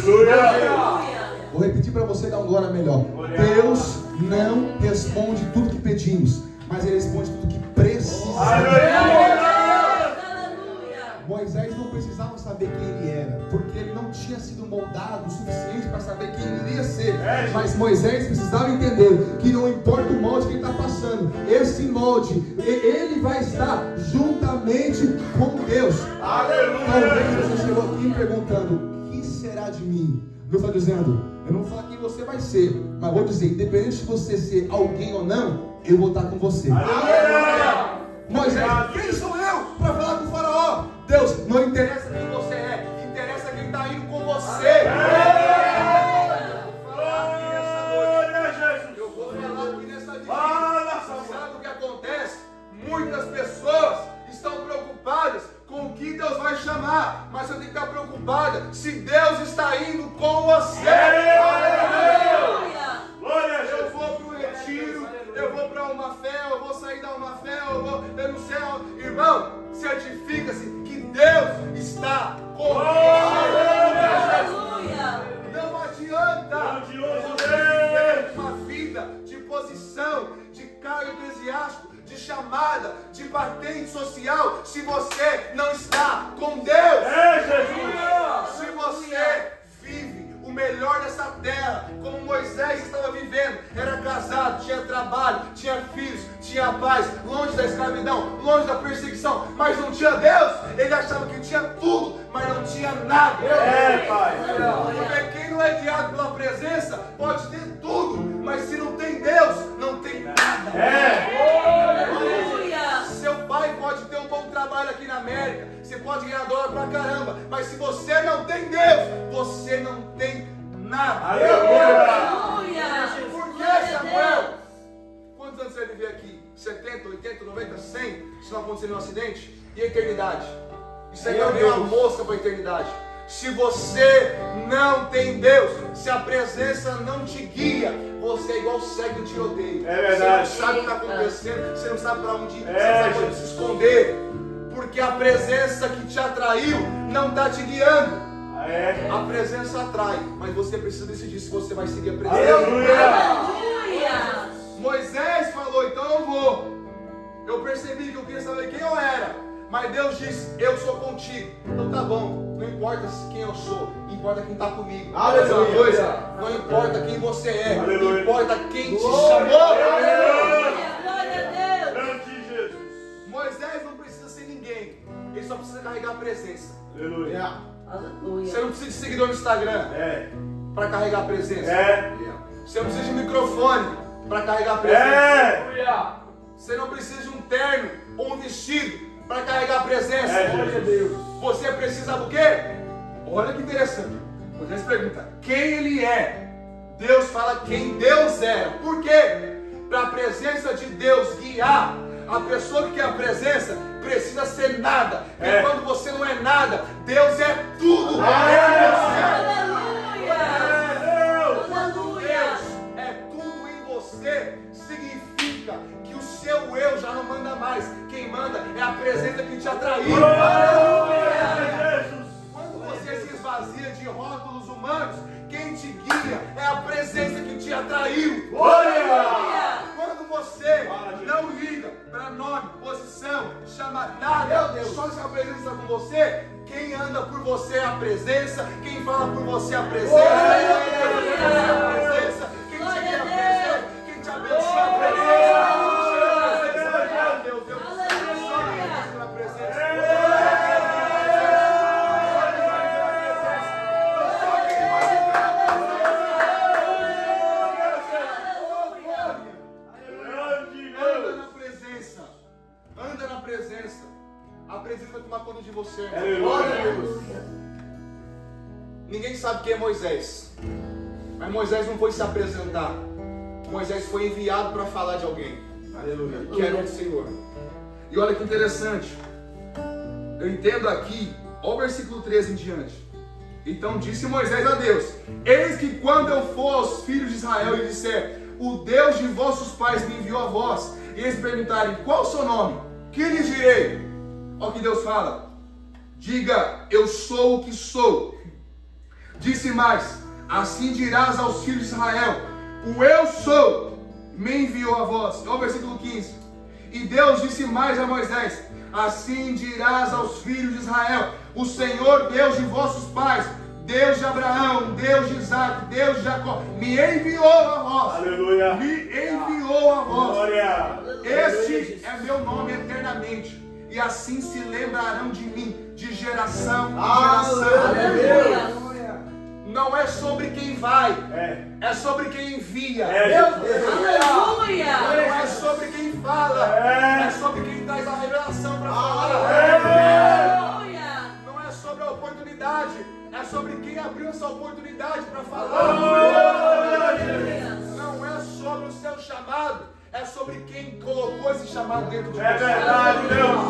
Vou repetir para você dar um glória melhor. Deus não responde tudo que pedimos, mas Ele responde tudo que precisamos. Moisés não precisava saber quem ele era, porque ele não tinha sido moldado o suficiente para saber quem ele iria ser. Mas Moisés precisava entender que não importa o molde que ele está passando, esse molde, ele vai estar juntamente com Deus. Talvez você chegou aqui perguntando: o que será de mim? Deus está dizendo: eu não vou falar quem você vai ser, mas vou dizer, independente de você ser alguém ou não, eu vou estar com você. Moisés: quem sou eu para falar com o Faraó? Deus, não interessa quem você é, interessa quem está indo com você. Eu vou falar aqui nessa vigília. Sabe o que acontece? Muitas pessoas estão preocupadas com o que Deus vai chamar, mas você tem que estar preocupada se Deus está indo com você. Eu vou para o retiro, eu vou para uma fé, eu vou sair da uma fé, eu não sei. Irmão, certifica-se que Deus está com você. Não adianta viver uma vida de posição, de cargo eclesiástico, de chamada, de patente social, se você não está com Deus. Se você vive o melhor dessa terra, como Moisés estava vivendo, era casado, tinha trabalho, tinha filhos, tinha paz, longe da escravidão, longe da perseguição, mas não tinha Deus. Ele achava que tinha tudo, mas não tinha nada. Porque quem não é guiado pela presença pode ter tudo, mas se não tem Deus, não tem nada. Seu pai pode ter um bom trabalho aqui na América, você pode ganhar dólar pra caramba, mas se você não tem Deus, você não tem nada. Por que, Samuel? Quantos anos você vai viver aqui? 70, 80, 90, 100? Se não acontecer nenhum acidente? E a eternidade? Isso aí é uma mosca para a eternidade. Se você não tem Deus, se a presença não te guia, você é igual cego em tiroteio. Você não sabe o que está acontecendo, você não sabe para onde ir, você não sabe onde se esconder, porque a presença que te atraiu não está te guiando. A presença atrai, mas você precisa decidir se você vai seguir a presença. Moisés falou: então eu vou. Eu percebi que eu queria saber quem eu era, mas Deus disse: eu sou contigo. Então tá bom, não importa quem eu sou, importa quem está comigo. Aleluia. Coisa, não importa quem você é, aleluia, importa quem te chamou. Glória a Deus. Moisés não precisa ser ninguém, ele só precisa carregar a presença. Aleluia. Você não precisa de seguidor no Instagram para carregar a presença. Você não precisa de microfone para carregar a presença. Você não precisa de um terno ou um vestido para carregar a presença. Glória a Deus. Você precisa do quê? Olha que interessante. Você se pergunta, quem ele é? Deus fala quem Deus era. Por quê? Para a presença de Deus guiar, a pessoa que quer a presença precisa ser nada. E quando você não é nada, Deus é tudo. Deus é tudo em você. Significa que o seu eu já não manda mais. Quem manda é a presença que te atraiu. Quando você se esvazia de rótulos humanos, quem te guia é a presença que te atraiu. Quando você não liga para nome, posição, chama nada, só se a presença está com você, quem anda por você é a presença, quem fala por você é a presença, quem te guia é a presença, quem te abençoa é a presença. A presença vai tomar conta de você. Ninguém sabe quem é Moisés, mas Moisés não foi se apresentar. Moisés foi enviado para falar de alguém. Aleluia. Que era o Senhor. E olha que interessante. Eu entendo aqui, olha o versículo 13 em diante. Então disse Moisés a Deus: eis que quando eu for aos filhos de Israel e disser, o Deus de vossos pais me enviou a vós, e eles perguntarem, qual o seu nome? Que lhes direi? Olha o que Deus fala. Diga, eu sou o que sou. Disse mais, assim dirás aos filhos de Israel, o eu sou me enviou a vós. Olha o versículo 15. E Deus disse mais a Moisés, assim dirás aos filhos de Israel, o Senhor Deus de vossos pais, Deus de Abraão, Deus de Isaac, Deus de Jacó, me enviou a vós. Aleluia. Me enviou a vós. Glória. Este é meu nome eternamente. E assim se lembrarão de mim, de geração em geração. Aleluia. Não é sobre quem vai, é sobre quem envia. Aleluia. Não é sobre quem fala, é sobre quem traz a revelação para falar. Aleluia. Não é sobre a oportunidade, é sobre quem abriu essa oportunidade para falar. Não é sobre o seu chamado, é sobre quem colocou esse chamado dentro de você. É verdade, Deus.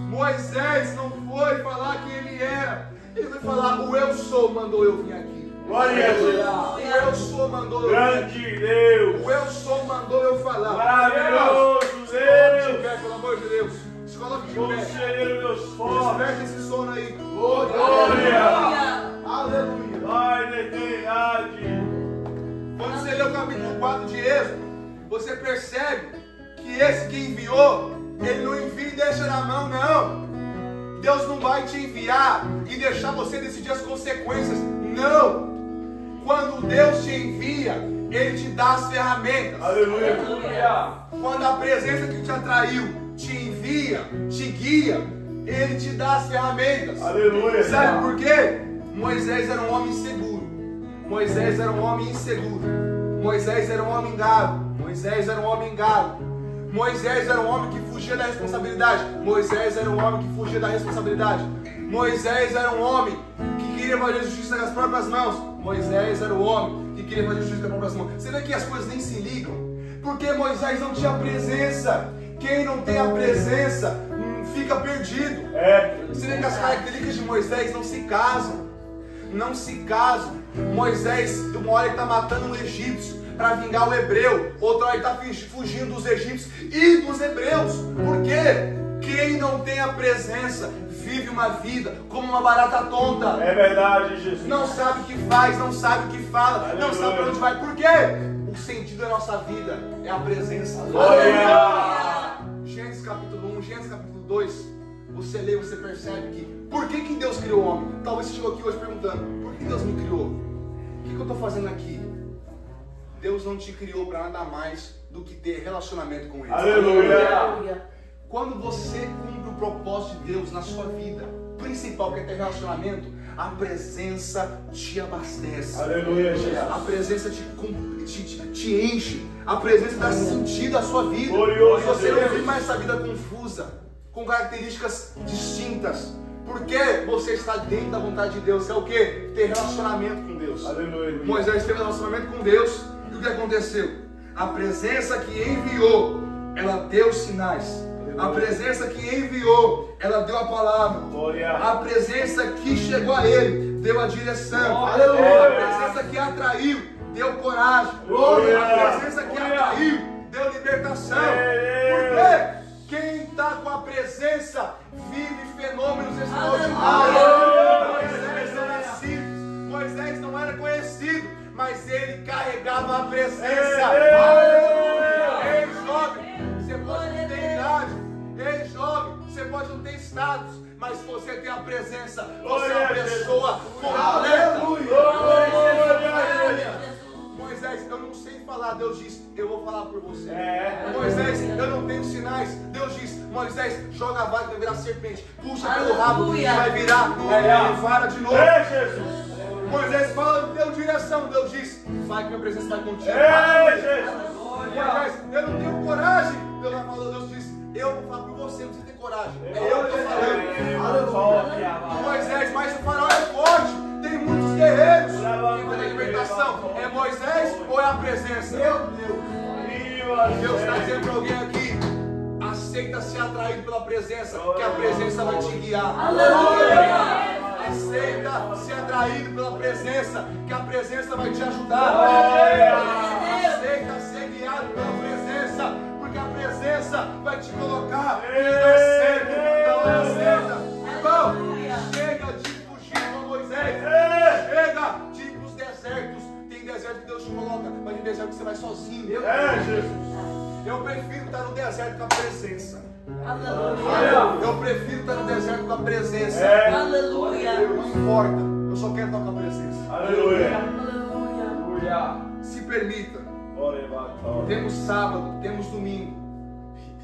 Moisés não foi falar quem ele era. Ele foi falar, o eu sou mandou eu vir aqui. Glória a Deus. O eu sou mandou eu vir aqui. Grande Deus. O eu sou mandou eu falar. Maravilhoso Deus. Se coloque de pé, pelo amor de Deus. Se coloque de pé. Desperte esse sono aí. Glória. Aleluia. Pai da eternidade. Quando você lê o capítulo 4 de Êxodo, você percebe que esse que enviou, ele não envia e deixa na mão, não. Deus não vai te enviar e deixar você decidir as consequências. Não. Quando Deus te envia, Ele te dá as ferramentas. Aleluia. Quando a presença que te atraiu te envia, te guia, Ele te dá as ferramentas. Aleluia. Sabe por quê? Moisés era um homem inseguro. Moisés era um homem inseguro. Moisés era um homem gago. Moisés era um homem gago. Moisés era um homem que fugia da responsabilidade. Moisés era um homem que fugia da responsabilidade. Moisés era um homem que queria fazer justiça com as próprias mãos. Moisés era o homem que queria fazer justiça com as próprias mãos. Você vê que as coisas nem se ligam? Porque Moisés não tinha presença. Quem não tem a presença fica perdido. Você vê que as características de Moisés não se casam. Não se casam. Moisés, uma hora ele está matando um egípcio para vingar o hebreu, outra hora ele está fugindo dos egípcios e dos hebreus. Por quê? Quem não tem a presença vive uma vida como uma barata tonta. É verdade, Jesus. Não sabe o que faz, não sabe o que fala, aleluia, não sabe para onde vai. Por quê? O sentido da nossa vida é a presença. Glória! Gênesis capítulo 1, Gênesis capítulo 2, você lê e você percebe que por que Deus criou o homem? Talvez você chegou aqui hoje perguntando, por que Deus me criou? O que eu estou fazendo aqui? Deus não te criou para nada mais do que ter relacionamento com Ele. Aleluia! Quando você cumpre o propósito de Deus na sua vida, principal que é ter relacionamento, A presença te abastece. Aleluia, Jesus. A presença te enche. A presença dá sentido à sua vida. Glorioso Você não Deus. vive mais essa vida confusa, com características distintas. Porque você está dentro da vontade de Deus. É o que? Ter relacionamento com Deus. Aleluia. Moisés teve relacionamento com Deus. E o que aconteceu? A presença que enviou, ela deu sinais. A presença que enviou, ela deu a palavra. Glória. A presença que chegou a ele, deu a direção. Aleluia. A presença que atraiu, deu coragem. Glória. A presença que Glória. atraiu, deu libertação. Deus. Por quê? Quem está com a presença vive fenômenos extraordinários. Aleluia. Moisés não é simples, Moisés não era conhecido, mas ele carregava a presença. Aleluia. Ei, jovem, você pode não ter idade. Ei, jovem, você pode não ter status, mas se você tem a presença, você é uma pessoa completa. Moisés, eu não sei falar, Deus diz, eu vou falar por você. Moisés, eu não tenho sinais, Deus diz, Moisés, joga a vara que vai virar serpente, puxa pelo rabo que vai virar vara de novo. Jesus. Moisés fala, deu direção, Deus diz, vai que minha presença vai contigo. Moisés, eu não tenho coragem, Deus vai falar, Deus diz, eu vou falar por você, não precisa ter coragem. É eu que estou falando. Moisés, mas o faraó é forte, tem muitos guerreiros. Quem vai ter libertação? É Moisés ou é a presença? Deus está dizendo para alguém aqui, aceita ser atraído pela presença, que a presença vai te guiar. Aceita ser atraído pela presença, que a presença vai te ajudar. Aceita ser guiado pela presença, porque a presença vai te colocar no lugar certo, na hora certa. Irmão, chega de fugir com Moisés. Chega de ir para os desertos. Tem deserto que Deus te coloca, mas tem deserto que você vai sozinho. Eu prefiro estar no deserto com a presença. Eu prefiro estar no deserto com a presença. Aleluia. Não importa, eu só quero estar com a presença. Aleluia. Se permita. Temos sábado, temos domingo.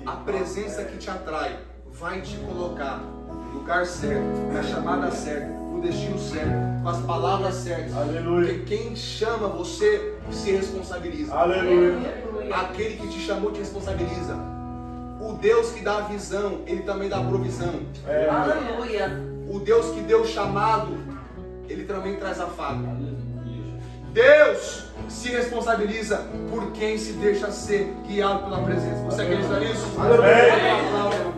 A presença que te atrai vai te colocar no lugar certo, na chamada certa, no destino certo, com as palavras certas. Aleluia. Porque quem chama você se responsabiliza. Aleluia. Aquele que te chamou te responsabiliza. O Deus que dá a visão, Ele também dá a provisão. Aleluia. O Deus que deu o chamado, Ele também traz a faca. Deus se responsabiliza por quem se deixa ser guiado pela presença. Você acredita nisso? Amém. Aplauda.